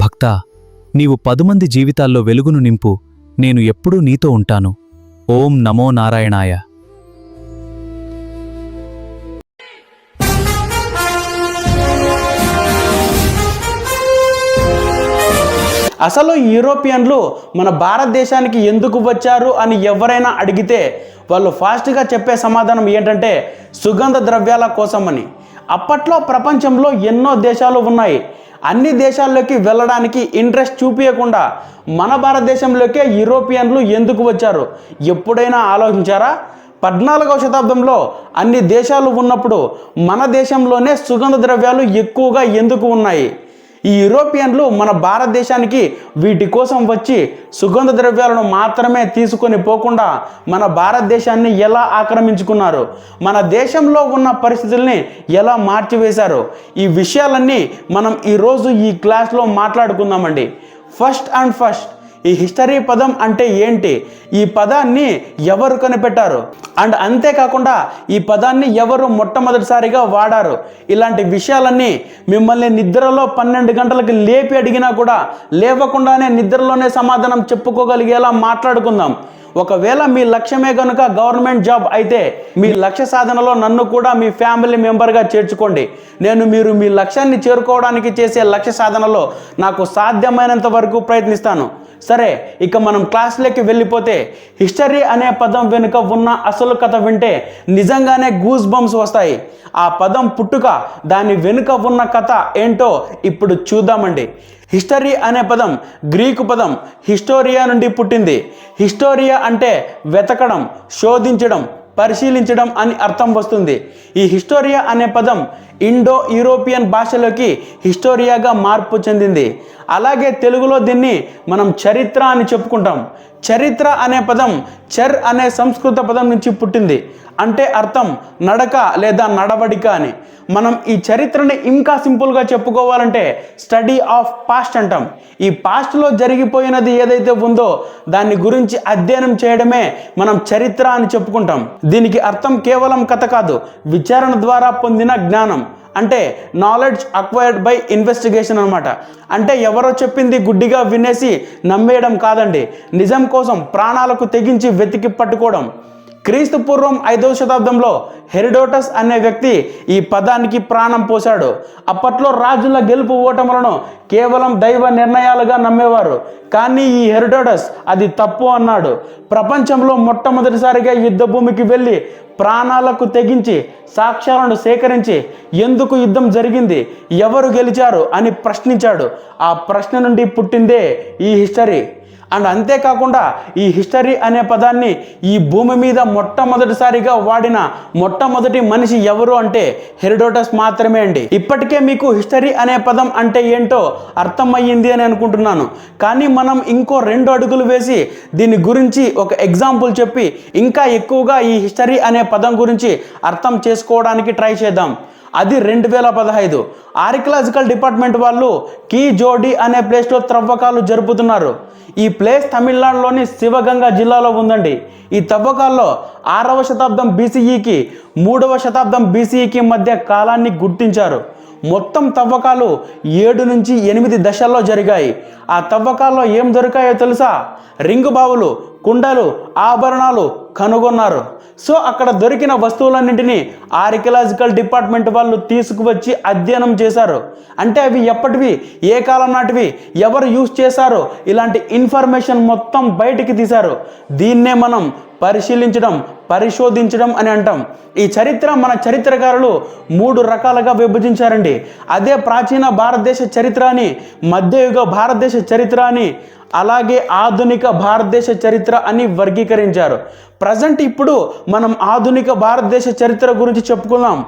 భక్తా, నీవు 10 మంది జీవితాల్లో వెలుగును నింపు, నేను ఎప్పుడూ నీతో ఉంటాను. ఓం నమో నారాయణాయ. అసలు యూరోపియన్లు మన భారతదేశానికి ఎందుకు వచ్చారు అని ఎవరైనా అడిగితే వాళ్ళు ఫాస్ట్గా చెప్పే సమాధానం ఏంటంటే సుగంధ ద్రవ్యాల కోసమని. అప్పట్లో ప్రపంచంలో ఎన్నో దేశాలు ఉన్నాయి. అన్ని దేశాల్లోకి వెళ్ళడానికి ఇంట్రెస్ట్ చూపించకుండా మన భారతదేశంలోకే యూరోపియన్లు ఎందుకు వచ్చారు ఎప్పుడైనా ఆలోచించారా? 14వ శతాబ్దంలో అన్ని దేశాలు ఉన్నప్పుడు మన దేశంలోనే సుగంధ ద్రవ్యాలు ఎక్కువగా ఎందుకు ఉన్నాయి? ఈ యూరోపియన్లు మన భారతదేశానికి వీటి కోసం వచ్చి సుగంధ ద్రవ్యాలను మాత్రమే తీసుకొని పోకుండా మన భారతదేశాన్ని ఎలా ఆక్రమించుకున్నారు, మన దేశంలో ఉన్న పరిస్థితుల్ని ఎలా మార్చివేశారు, ఈ విషయాలన్నీ మనం ఈరోజు ఈ క్లాస్లో మాట్లాడుకుందామండి. ఫస్ట్ ఈ హిస్టరీ పదం అంటే ఏంటి, ఈ పదాన్ని ఎవరు కనిపెట్టారు, అండ్ అంతేకాకుండా ఈ పదాన్ని ఎవరు మొట్టమొదటిసారిగా వాడారు, ఇలాంటి విషయాలన్నీ మిమ్మల్ని నిద్రలో 12 గంటలకు లేపి అడిగినా కూడా లేవకుండానే నిద్రలోనే సమాధానం చెప్పుకోగలిగేలా మాట్లాడుకుందాం. ఒకవేళ మీ లక్ష్యమే కనుక గవర్నమెంట్ జాబ్ అయితే మీ లక్ష్య సాధనలో నన్ను కూడా మీ ఫ్యామిలీ మెంబర్గా చేర్చుకోండి. మీరు మీ లక్ష్యాన్ని చేరుకోవడానికి చేసే లక్ష్య సాధనలో నాకు సాధ్యమైనంత వరకు ప్రయత్నిస్తాను. సరే, ఇక మనం క్లాస్లోకి వెళ్ళిపోతే హిస్టరీ అనే పదం వెనుక ఉన్న అసలు కథ వింటే నిజంగానే గూస్ బంప్స్ వస్తాయి. ఆ పదం పుట్టుక, దాని వెనుక ఉన్న కథ ఏంటో ఇప్పుడు చూద్దామండి. హిస్టరీ అనే పదం గ్రీకు పదం హిస్టోరియా నుండి పుట్టింది. హిస్టోరియా అంటే వెతకడం, శోధించడం, పరిశీలించడం అని అర్థం వస్తుంది. ఈ హిస్టోరియా అనే పదం ఇండో యూరోపియన్ భాషలోకి హిస్టోరియాగా మార్పు చెందింది. అలాగే తెలుగులో దీన్ని మనం చరిత్ర అని చెప్పుకుంటాం. చరిత్ర అనే పదం చర్ అనే సంస్కృత పదం నుంచి పుట్టింది. అంటే అర్థం నడక లేదా నడవడిక అని. మనం ఈ చరిత్రని ఇంకా సింపుల్గా చెప్పుకోవాలంటే స్టడీ ఆఫ్ పాస్ట్ అంటాం. ఈ పాస్ట్లో జరిగిపోయినది ఏదైతే ఉందో దాని గురించి అధ్యయనం చేయడమే మనం చరిత్ర అని చెప్పుకుంటాం. దీనికి అర్థం కేవలం కథ కాదు, విచారణ ద్వారా పొందిన జ్ఞానం. అంటే నాలెడ్జ్ అక్వైర్డ్ బై ఇన్వెస్టిగేషన్ అనమాట. అంటే ఎవరో చెప్పింది గుడ్డిగా వినేసి నమ్మేయడం కాదండి, నిజం కోసం ప్రాణాలకు తెగించి వెతికి పట్టుకోవడం. క్రీస్తు పూర్వం 5వ శతాబ్దంలో హెరోడోటస్ అనే వ్యక్తి ఈ పదానికి ప్రాణం పోశాడు. అప్పట్లో రాజుల గెలుపు ఓటములను కేవలం దైవ నిర్ణయాలుగా నమ్మేవారు. కానీ ఈ హెరోడోటస్ అది తప్పు అన్నాడు. ప్రపంచంలో మొట్టమొదటిసారిగా యుద్ధ భూమికి వెళ్ళి ప్రాణాలకు తెగించి సాక్ష్యాలను సేకరించి ఎందుకు యుద్ధం జరిగింది, ఎవరు గెలిచారు అని ప్రశ్నించాడు. ఆ ప్రశ్న నుండి పుట్టిందే ఈ హిస్టరీ. అండ్ అంతేకాకుండా ఈ హిస్టరీ అనే పదాన్ని ఈ భూమి మీద మొట్టమొదటిసారిగా వాడిన మొట్టమొదటి మనిషి ఎవరు అంటే హెరోడోటస్ మాత్రమే అండి. ఇప్పటికే మీకు హిస్టరీ అనే పదం అంటే ఏంటో అర్థమయ్యింది అని అనుకుంటున్నాను. కానీ మనం ఇంకో 2 అడుగులు వేసి దీని గురించి ఒక ఎగ్జాంపుల్ చెప్పి ఇంకా ఎక్కువగా ఈ హిస్టరీ అనే పదం గురించి అర్థం చేసుకోవడానికి ట్రై చేద్దాం. అది 2015 ఆర్కియలాజికల్ డిపార్ట్మెంట్ వాళ్ళు కీ జోడి అనే ప్లేస్లో త్రవ్వకాలు జరుపుతున్నారు. ఈ ప్లేస్ తమిళనాడులోని శివగంగా జిల్లాలో ఉందండి. ఈ తవ్వకాల్లో 6వ శతాబ్దం బీసీఈకి 3వ శతాబ్దం బీసీఈకి మధ్య కాలాన్ని గుర్తించారు. మొత్తం తవ్వకాలు 7 నుంచి 8 దశల్లో జరిగాయి. ఆ తవ్వకాల్లో ఏం దొరికాయో తెలుసా? రింగు బావులు, కుండలు, ఆభరణాలు కనుగొన్నారు. సో అక్కడ దొరికిన వస్తువులన్నింటినీ ఆర్కియలాజికల్ డిపార్ట్మెంట్ వాళ్ళు తీసుకువచ్చి అధ్యయనం చేశారు. అంటే అవి ఎప్పటివి, ఏ కాలం నాటివి, ఎవరు యూజ్ చేశారో ఇలాంటి ఇన్ఫర్మేషన్ మొత్తం బయటికి తీశారు. దీన్నే మనం పరిశీలించడం, పరిశోధించడం అని అంటాం. ఈ చరిత్ర మన చరిత్రకారులు 3 రకాలుగా విభజించారండి. అదే ప్రాచీన భారతదేశ చరిత్ర అని, మధ్యయుగ భారతదేశ చరిత్ర అని, అలాగే ఆధునిక భారతదేశ చరిత్ర అని వర్గీకరించారు. ప్రజెంట్ ఇప్పుడు మనం ఆధునిక భారతదేశ చరిత్ర గురించి చెప్పుకుందాం.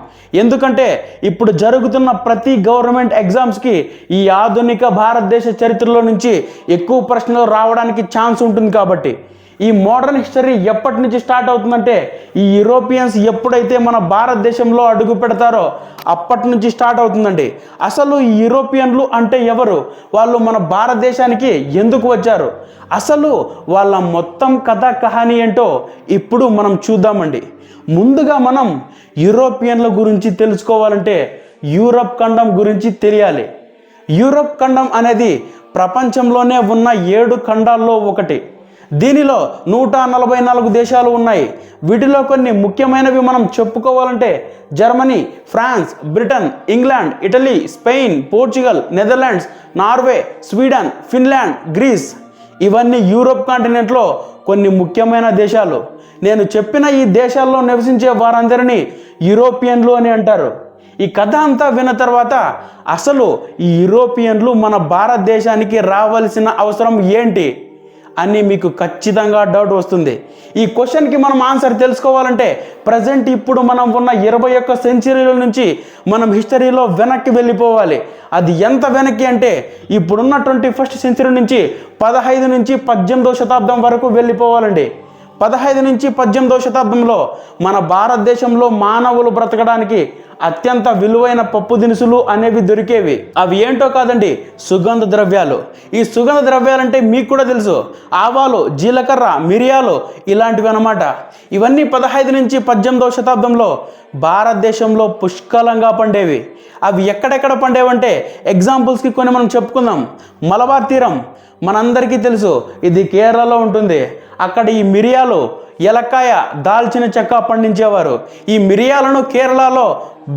ఎందుకంటే ఇప్పుడు జరుగుతున్న ప్రతి గవర్నమెంట్ ఎగ్జామ్స్కి ఈ ఆధునిక భారతదేశ చరిత్రలో నుంచి ఎక్కువ ప్రశ్నలు రావడానికి ఛాన్స్ ఉంటుంది. కాబట్టి ఈ మోడర్న్ హిస్టరీ ఎప్పటి నుంచి స్టార్ట్ అవుతుందంటే ఈ యూరోపియన్స్ ఎప్పుడైతే మన భారతదేశంలో అడుగు పెడతారో అప్పటి నుంచి స్టార్ట్ అవుతుందండి. అసలు ఈ యూరోపియన్లు అంటే ఎవరు, వాళ్ళు మన భారతదేశానికి ఎందుకు వచ్చారు, అసలు వాళ్ళ మొత్తం కథ కహాని ఏంటో ఇప్పుడు మనం చూద్దామండి. ముందుగా మనం యూరోపియన్ల గురించి తెలుసుకోవాలంటే యూరప్ ఖండం గురించి తెలియాలి. యూరోప్ ఖండం అనేది ప్రపంచంలోనే ఉన్న 7 ఖండాల్లో ఒకటి. దీనిలో 144 దేశాలు ఉన్నాయి. వీటిలో కొన్ని ముఖ్యమైనవి మనం చెప్పుకోవాలంటే Germany, France, Britain, England, Italy, Spain, Portugal, Netherlands, Norway, Sweden, Finland, Greece. ఇవన్నీ యూరోప్ కాంటినెంట్లో కొన్ని ముఖ్యమైన దేశాలు. నేను చెప్పిన ఈ దేశాల్లో నివసించే వారందరినీ యూరోపియన్లు అని అంటారు. ఈ కథ అంతా విన్న తర్వాత అసలు ఈ యూరోపియన్లు మన భారతదేశానికి రావాల్సిన అవసరం ఏంటి అని మీకు ఖచ్చితంగా డౌట్ వస్తుంది. ఈ క్వశ్చన్కి మనం ఆన్సర్ తెలుసుకోవాలంటే ప్రజెంట్ ఇప్పుడు మనం ఉన్న 21వ సెంచరీల నుంచి మనం హిస్టరీలో వెనక్కి వెళ్ళిపోవాలి. అది ఎంత వెనక్కి అంటే ఇప్పుడున్న 21st సెంచరీ నుంచి 15 నుంచి 18వ శతాబ్దం వరకు వెళ్ళిపోవాలండి. 15 నుంచి 18వ శతాబ్దంలో మన భారతదేశంలో మానవులు బ్రతకడానికి అత్యంత విలువైన పప్పు దినుసులు అనేవి దొరికేవి. అవి ఏంటో కాదండి, సుగంధ ద్రవ్యాలు. ఈ సుగంధ ద్రవ్యాలంటే మీకు కూడా తెలుసు, ఆవాలు, జీలకర్ర, మిరియాలు ఇలాంటివి అన్నమాట. ఇవన్నీ 15 నుంచి 18వ శతాబ్దంలో భారతదేశంలో పుష్కలంగా పండేవి. అవి ఎక్కడెక్కడ పండేవంటే ఎగ్జాంపుల్స్కి కొన్ని మనం చెప్పుకుందాం. మలబార్ తీరం మనందరికీ తెలుసు, ఇది కేరళలో ఉంటుంది. అక్కడ ఈ మిరియాలు, ఎలక్కాయ, దాల్చిన చెక్క పండించేవారు. ఈ మిరియాలను కేరళలో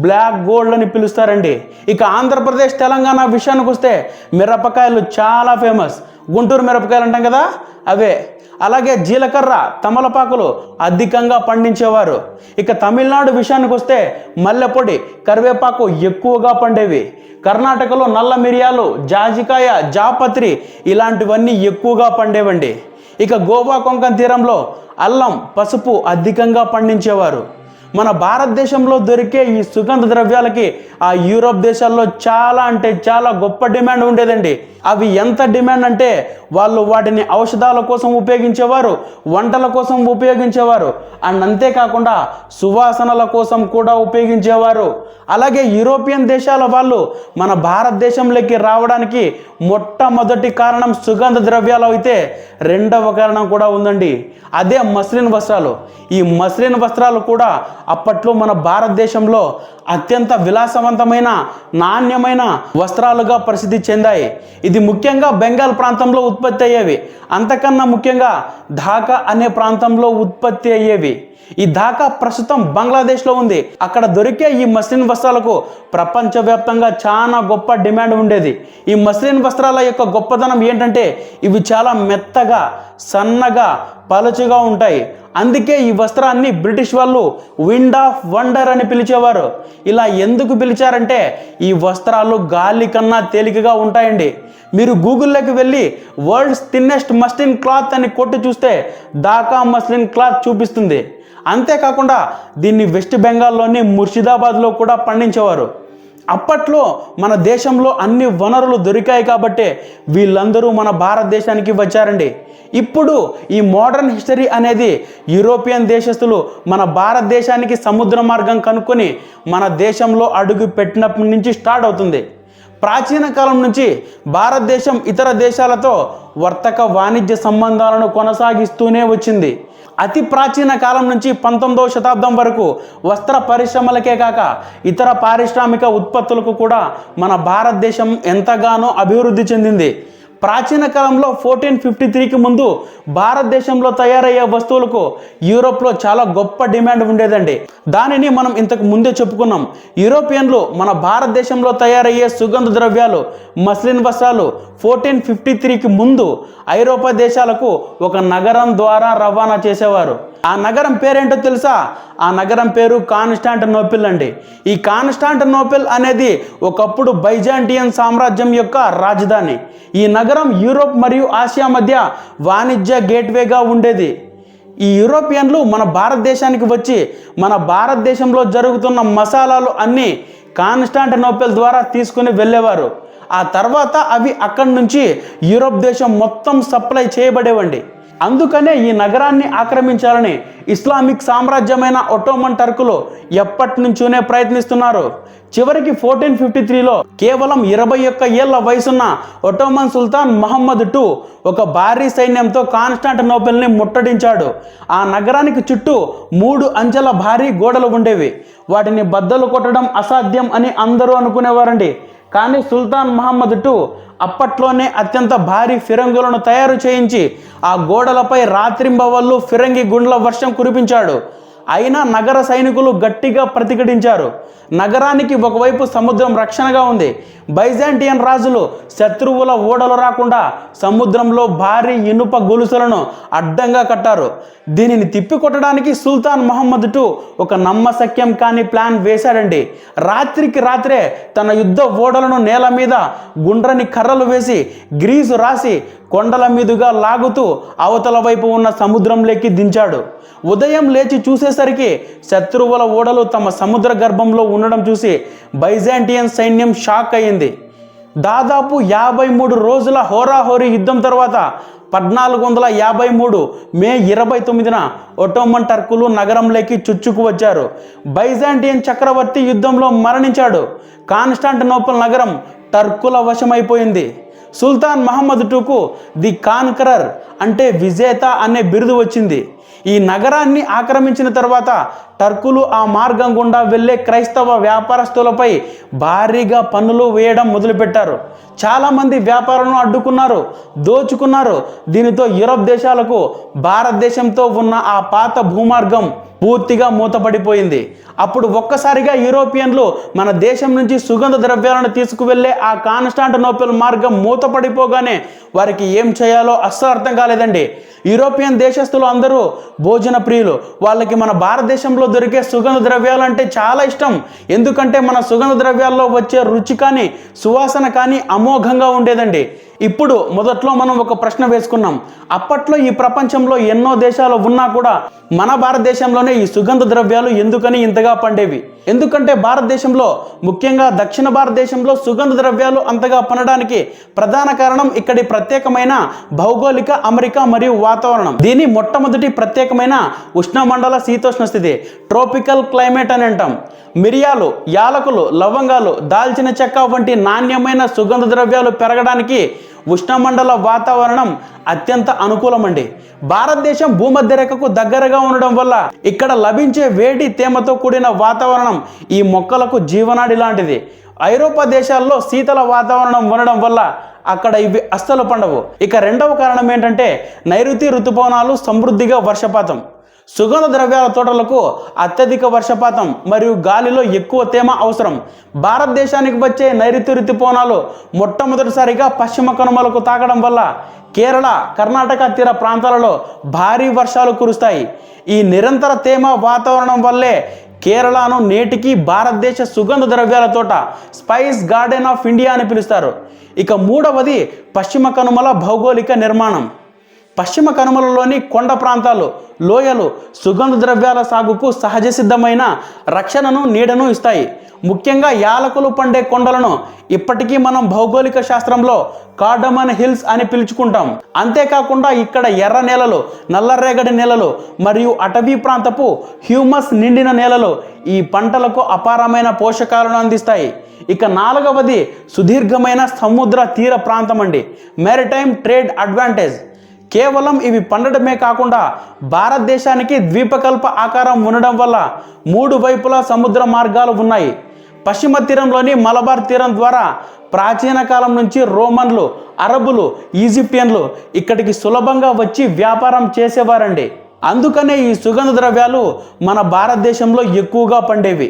బ్లాక్ గోల్డ్ అని పిలుస్తారండి. ఇక ఆంధ్రప్రదేశ్, తెలంగాణ విషయానికి వస్తే మిరపకాయలు చాలా ఫేమస్. గుంటూరు మిరపకాయలు అంటాం కదా, అవే. అలాగే జీలకర్ర, తమలపాకులు అధికంగా పండించేవారు. ఇక తమిళనాడు విషయానికి వస్తే మల్లెపొడి, కరివేపాకు ఎక్కువగా పండేవి. కర్ణాటకలో నల్ల మిరియాలు, జాజికాయ, జాపత్రి ఇలాంటివన్నీ ఎక్కువగా పండేవండి. ఇక గోవా కొంకణ్ తీరంలో అల్లం, పసుపు అధికంగా పండించేవారు. మన భారతదేశంలో దొరికే ఈ సుగంధ ద్రవ్యాలకి ఆ యూరోప్ దేశాల్లో చాలా అంటే చాలా గొప్ప డిమాండ్ ఉండేదండి. అవి ఎంత డిమాండ్ అంటే వాళ్ళు వాటిని ఔషధాల కోసం ఉపయోగించేవారు, వంటల కోసం ఉపయోగించేవారు, అండ్ అంతేకాకుండా సువాసనల కోసం కూడా ఉపయోగించేవారు. అలాగే యూరోపియన్ దేశాల వాళ్ళు మన భారతదేశంలోకి రావడానికి మొట్టమొదటి కారణం సుగంధ ద్రవ్యాలు అయితే రెండవ కారణం కూడా ఉందండి, అదే మస్లిన్ వస్త్రాలు. ఈ మస్లిన్ వస్త్రాలు కూడా అప్పట్లో మన భారతదేశంలో అత్యంత విలాసవంతమైన, నాణ్యమైన వస్త్రాలుగా ప్రసిద్ధి చెందాయి. ఇది ముఖ్యంగా బెంగాల్ ప్రాంతంలో ఉత్పత్తి అయ్యేవి. అంతకన్నా ముఖ్యంగా ఢాకా అనే ప్రాంతంలో ఉత్పత్తి అయ్యేవి. ఈ ఢాకా ప్రస్తుతం బంగ్లాదేశ్లో ఉంది. అక్కడ దొరికే ఈ మస్లిన్ వస్త్రాలకు ప్రపంచవ్యాప్తంగా చాలా గొప్ప డిమాండ్ ఉండేది. ఈ మస్లిన్ వస్త్రాల యొక్క గొప్పదనం ఏంటంటే ఇవి చాలా మెత్తగా, సన్నగా, పలుచుగా ఉంటాయి. అందుకే ఈ వస్త్రాన్ని బ్రిటిష్ వాళ్ళు విండ్ ఆఫ్ వండర్ అని పిలిచేవారు. ఇలా ఎందుకు పిలిచారంటే ఈ వస్త్రాలు గాలి కన్నా తేలికగా ఉంటాయండి. మీరు గూగుల్లోకి వెళ్ళి వరల్డ్స్ థిన్నెస్ట్ మస్లిన్ క్లాత్ అని కొట్టి చూస్తే ఢాకా మస్లిన్ క్లాత్ చూపిస్తుంది. అంతేకాకుండా దీన్ని వెస్ట్ బెంగాల్లోని ముర్షిదాబాద్లో కూడా పండించేవారు. అప్పట్లో మన దేశంలో అన్ని వనరులు దొరికాయి కాబట్టే వీళ్ళందరూ మన భారతదేశానికి వచ్చారండి. ఇప్పుడు ఈ మోడర్న్ హిస్టరీ అనేది యూరోపియన్ దేశస్తులు మన భారతదేశానికి సముద్ర మార్గం కనుక్కొని మన దేశంలో అడుగు పెట్టినప్పటి నుంచి స్టార్ట్ అవుతుంది. ప్రాచీన కాలం నుంచి భారతదేశం ఇతర దేశాలతో వర్తక వాణిజ్య సంబంధాలను కొనసాగిస్తూనే వచ్చింది. అతి ప్రాచీన కాలం నుంచి 19వ శతాబ్దం వరకు వస్త్ర పరిశ్రమలకే కాక ఇతర పారిశ్రామిక ఉత్పత్తులకు కూడా మన భారతదేశం ఎంతగానో అభివృద్ధి చెందింది. ప్రాచీన కాలంలో 1453కి ముందు భారతదేశంలో తయారయ్యే వస్తువులకు యూరోప్లో చాలా గొప్ప డిమాండ్ ఉండేదండి. దానిని మనం ఇంతకు ముందే చెప్పుకున్నాం. యూరోపియన్లు మన భారతదేశంలో తయారయ్యే సుగంధ ద్రవ్యాలు, మస్లిన్ వస్త్రాలు 1453కి ముందు ఐరోపా దేశాలకు ఒక నగరం ద్వారా రవాణా చేసేవారు. ఆ నగరం పేరేంటో తెలుసా? ఆ నగరం పేరు కాన్స్టాంటినోపిల్ అండి. ఈ కాన్స్టాంటినోపిల్ అనేది ఒకప్పుడు బైజాంటియన్ సామ్రాజ్యం యొక్క రాజధాని. ఈ నగరం యూరోప్ మరియు ఆసియా మధ్య వాణిజ్య గేట్వేగా ఉండేది. ఈ యూరోపియన్లు మన భారతదేశానికి వచ్చి మన భారతదేశంలో జరుగుతున్న మసాలాలు అన్నీ కాన్స్టాంటినోపిల్ ద్వారా తీసుకుని వెళ్ళేవారు. ఆ తర్వాత అవి అక్కడి నుంచి యూరోప్ దేశం మొత్తం సప్లై చేయబడేవండి. అందుకనే ఈ నగరాన్ని ఆక్రమించాలని ఇస్లామిక్ సామ్రాజ్యమైన ఒట్టోమన్ టర్కులు ఎప్పటి నుంచోనే ప్రయత్నిస్తున్నారు. చివరికి 1453లో కేవలం 21 ఏళ్ల వయసున్న ఒట్టోమన్ సుల్తాన్ మహమ్మద్ II ఒక భారీ సైన్యంతో కాన్స్టాంటినోపిల్ని ముట్టడించాడు. ఆ నగరానికి చుట్టూ 3 అంచెల భారీ గోడలు ఉండేవి. వాటిని బద్దలు కొట్టడం అసాధ్యం అని అందరూ అనుకునేవారండి. కానీ సుల్తాన్ మహమ్మద్ II అప్పట్లోనే అత్యంత భారీ ఫిరంగులను తయారు చేయించి ఆ గోడలపై రాత్రింబవళ్ళు ఫిరంగి గుండ్ల వర్షం కురిపించాడు. అయినా నగర సైనికులు గట్టిగా ప్రతిఘటించారు. నగరానికి ఒకవైపు సముద్రం రక్షణగా ఉంది. బైజాంటియన్ రాజులు శత్రువుల ఓడలు రాకుండా సముద్రంలో భారీ ఇనుప గొలుసులను అడ్డంగా కట్టారు. దీనిని తిప్పికొట్టడానికి సుల్తాన్ మహమ్మద్ II ఒక నమ్మశక్యం కాని ప్లాన్ వేశాడండి. రాత్రికి రాత్రే తన యుద్ధ ఓడలను నేల మీద గుండ్రని కర్రలు వేసి గ్రీజు రాసి కొండల మీదుగా లాగుతూ అవతల వైపు ఉన్న సముద్రంలోకి దించాడు. ఉదయం లేచి చూసేసరికి శత్రువుల ఓడలు తమ సముద్ర గర్భంలో ఉండడం చూసి బైజాంటియన్ సైన్యం షాక్ అయింది. దాదాపు 53 రోజుల హోరాహోరీ యుద్ధం తర్వాత 1453 మే 29న ఒట్టోమన్ టర్కులు నగరంలోకి చుచ్చుకు వచ్చారు. బైజాంటియన్ చక్రవర్తి యుద్ధంలో మరణించాడు. కాన్స్టాంటినోపుల్ నగరం టర్కుల వశమైపోయింది. సుల్తాన్ మహమ్మద్ IIకు ది కాన్కరర్ అంటే విజేత అనే బిరుదు వచ్చింది. ఈ నగరాన్ని ఆక్రమించిన తర్వాత టర్కులు ఆ మార్గం గుండా వెళ్ళే క్రైస్తవ వ్యాపారస్తులపై భారీగా పన్నులు వేయడం మొదలుపెట్టారు. చాలామంది వ్యాపారులను అడ్డుకున్నారు, దోచుకున్నారు. దీనితో యూరప్ దేశాలకు భారతదేశంతో ఉన్న ఆ పాత భూమార్గం పూర్తిగా మూతపడిపోయింది. అప్పుడు ఒక్కసారిగా యూరోపియన్లు మన దేశం నుంచి సుగంధ ద్రవ్యాలను తీసుకువెళ్ళే ఆ కాన్స్టాంటినోపుల్ మార్గం మూతపడిపోగానే వారికి ఏం చేయాలో అస్సలు అర్థం కాలేదండి. యూరోపియన్ దేశస్తులు అందరూ భోజన ప్రియులు. వాళ్ళకి మన భారతదేశంలో దొరికే సుగంధ ద్రవ్యాలు అంటే చాలా ఇష్టం. ఎందుకంటే మన సుగంధ ద్రవ్యాల్లో వచ్చే రుచి కానీ సువాసన కానీ అమోఘంగా ఉండేదండి. ఇప్పుడు మొదట్లో మనం ఒక ప్రశ్న వేసుకున్నాం. అప్పట్లో ఈ ప్రపంచంలో ఎన్నో దేశాలు ఉన్నా కూడా మన భారతదేశంలోనే ఈ సుగంధ ద్రవ్యాలు ఎందుకని ఇంతగా పండేవి? ఎందుకంటే భారతదేశంలో, ముఖ్యంగా దక్షిణ భారతదేశంలో సుగంధ ద్రవ్యాలు అంతగా పండడానికి ప్రధాన కారణం ఇక్కడి ప్రత్యేకమైన భౌగోళిక అమరిక మరియు వాతావరణం. దీని మొట్టమొదటి ప్రత్యేకమైన ఉష్ణమండల శీతోష్ణ స్థితి, ట్రోపికల్ క్లైమేట్ అని అంటాం. మిరియాలు, యాలకులు, లవంగాలు, దాల్చిన చెక్క వంటి నాణ్యమైన సుగంధ ద్రవ్యాలు పెరగడానికి ఉష్ణమండల వాతావరణం అత్యంత అనుకూలమండి. భారతదేశం భూమధ్య రేఖకు దగ్గరగా ఉండడం వల్ల ఇక్కడ లభించే వేడి తేమతో కూడిన వాతావరణం ఈ మొక్కలకు జీవనాడి లాంటిది. ఐరోపా దేశాల్లో శీతల వాతావరణం ఉండడం వల్ల అక్కడ ఇవి అస్సలు పండవు. ఇక రెండవ కారణం ఏంటంటే నైరుతి ఋతుపవనాలు, సమృద్ధిగా వర్షపాతం. సుగంధ ద్రవ్యాల తోటలకు అత్యధిక వర్షపాతం మరియు గాలిలో ఎక్కువ తేమ అవసరం. భారతదేశానికి వచ్చే నైరుతి ఋతుపవనాలు మొట్టమొదటిసారిగా పశ్చిమ కనుమలకు తాకడం వల్ల కేరళ, కర్ణాటక తీర ప్రాంతాలలో భారీ వర్షాలు కురుస్తాయి. ఈ నిరంతర తేమ వాతావరణం వల్లే కేరళను నేటికి భారతదేశ సుగంధ ద్రవ్యాల తోట, స్పైస్ గార్డెన్ ఆఫ్ ఇండియా అని పిలుస్తారు. ఇక మూడవది పశ్చిమ కనుమల భౌగోళిక నిర్మాణం. పశ్చిమ కనుమలలోని కొండ ప్రాంతాలు, లోయలు సుగంధ ద్రవ్యాల సాగుకు సహజ సిద్ధమైన రక్షణను, నీడను ఇస్తాయి. ముఖ్యంగా యాలకులు పండే కొండలను ఇప్పటికీ మనం భౌగోళిక శాస్త్రంలో కార్డమన్ హిల్స్ అని పిలుచుకుంటాం. అంతేకాకుండా ఇక్కడ ఎర్ర నేలలు, నల్లరేగడి నేలలు మరియు అటవీ ప్రాంతపు హ్యూమస్ నిండిన నేలలు ఈ పంటలకు అపారమైన పోషకాలను అందిస్తాయి. ఇక నాలుగవది సుదీర్ఘమైన సముద్ర తీర ప్రాంతం అండి, మ్యారిటైమ్ ట్రేడ్ అడ్వాంటేజ్. కేవలం ఇవి పండడమే కాకుండా భారతదేశానికి ద్వీపకల్ప ఆకారం ఉండడం వల్ల 3 వైపులా సముద్ర మార్గాలు ఉన్నాయి. పశ్చిమ తీరంలోని మలబార్ తీరం ద్వారా ప్రాచీన కాలం నుంచి రోమన్లు, అరబులు, ఈజిప్షియన్లు ఇక్కడికి సులభంగా వచ్చి వ్యాపారం చేసేవారండి. అందుకనే ఈ సుగంధ ద్రవ్యాలు మన భారతదేశంలో ఎక్కువగా పండేవి.